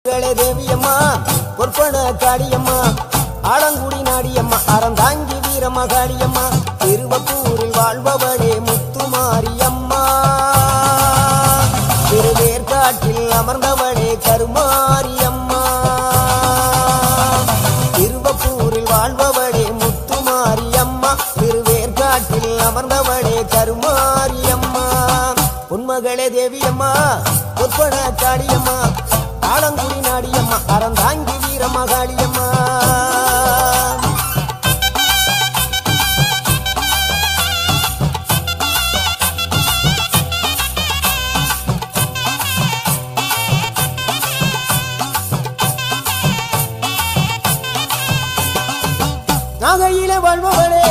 தேவியம்மா பொற்பன காடியம்மா ஆலங்குடி நாடியம்மா அறந்தாங்கி வீரமகாளியம்மா திருவப்பூரில் வாழ்பவளே முத்துமாரியம்மா திருவேற்காட்டில் அமர்ந்தவளே கருமாரியம்மா திருவப்பூரில் வாழ்பவளே முத்துமாரியம்மா திருவேற்காட்டில் அமர்ந்தவளே கருமாரியம்மா உன்மகளே தேவியம்மா பொற்பன காடியம்மா ஆலங்குடி நாடியம்மா அறந்தாங்கி வீரமகாளியம்மா நாகையிலே வாழ்பவளே